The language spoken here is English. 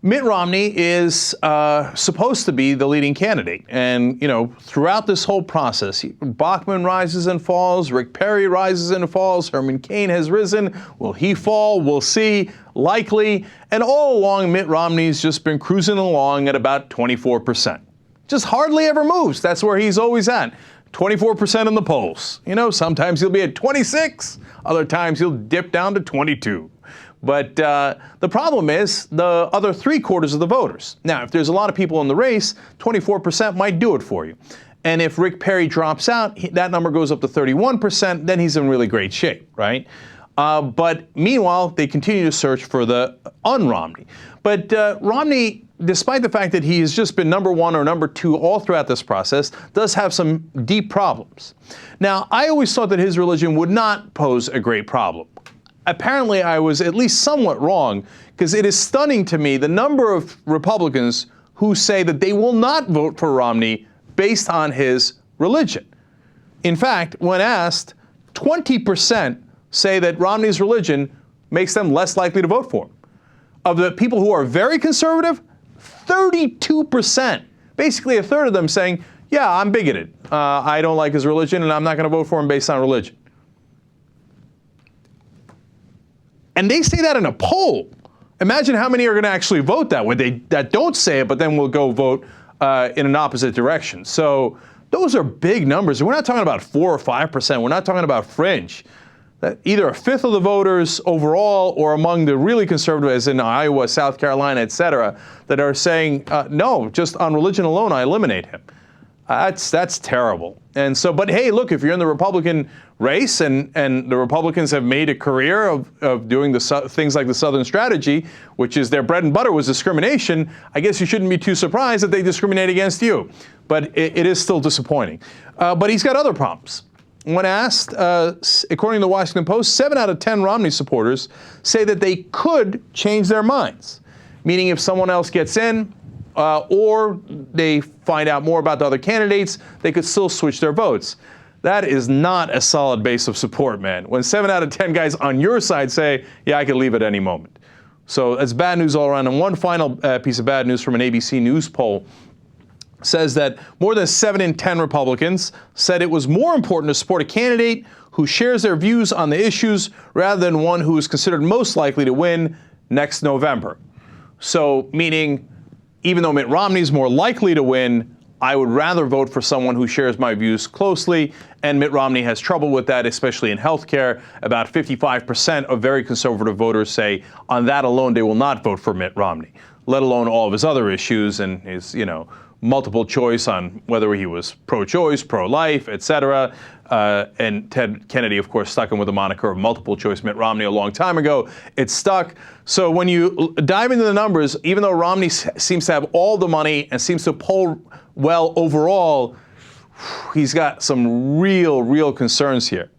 Mitt Romney is supposed to be the leading candidate. And, you know, throughout this whole process, Bachmann rises and falls, Rick Perry rises and falls, Herman Cain has risen. Will he fall? We'll see. Likely. And all along, Mitt Romney's just been cruising along at about 24%. Just hardly ever moves. That's where he's always at. 24% in the polls. You know, sometimes he'll be at 26, other times he'll dip down to 22. But the problem is the other 3/4 of the voters. Now, if there's a lot of people in the race, 24% might do it for you. And if Rick Perry drops out, that number goes up to 31%, then he's in really great shape, right? But meanwhile, they continue to search for the Un-Romney. But Romney, despite the fact that he has just been number 1 or number 2 all throughout this process, does have some deep problems. Now, I always thought that his religion would not pose a great problem. Apparently, I was at least somewhat wrong, because it is stunning to me the number of Republicans who say that they will not vote for Romney based on his religion. In fact, when asked, 20% say that Romney's religion makes them less likely to vote for him. Of the people who are very conservative, 32%, basically a third of them saying, yeah, I'm bigoted. I don't like his religion, and I'm not going to vote for him based on religion. And they say that in a poll. Imagine how many are going to actually vote that way. That don't say it, but then will go vote in an opposite direction. So those are big numbers. We're not talking about 4 or 5%. We're not talking about fringe. That either a fifth of the voters overall, or among the really conservative, as in Iowa, South Carolina, et cetera, that are saying, no, just on religion alone, I eliminate him. That's terrible. And so, but hey, look, if you're in the Republican race and the Republicans have made a career of doing the things like the Southern Strategy, which is their bread and butter was discrimination, I guess you shouldn't be too surprised that they discriminate against you. But it is still disappointing. But he's got other problems. When asked, according to the Washington Post, 7 out of 10 Romney supporters say that they could change their minds, meaning if someone else gets in, or they find out more about the other candidates, they could still switch their votes. That is not a solid base of support, man. When 7 out of 10 guys on your side say, yeah, I could leave at any moment. So it's bad news all around. And one final piece of bad news from an ABC News poll says that more than 7 in 10 Republicans said it was more important to support a candidate who shares their views on the issues rather than one who is considered most likely to win next November. So meaning, even though Mitt Romney is more likely to win, I would rather vote for someone who shares my views closely, and Mitt Romney has trouble with that, especially in healthcare. About 55% of very conservative voters say on that alone they will not vote for Mitt Romney, let alone all of his other issues and his, you know, multiple choice on whether he was pro-choice, pro-life, et cetera. And Ted Kennedy, of course, stuck him with the moniker of multiple choice Mitt Romney a long time ago. It stuck. So when you dive into the numbers, even though Romney seems to have all the money and seems to poll well overall, he's got some real concerns here.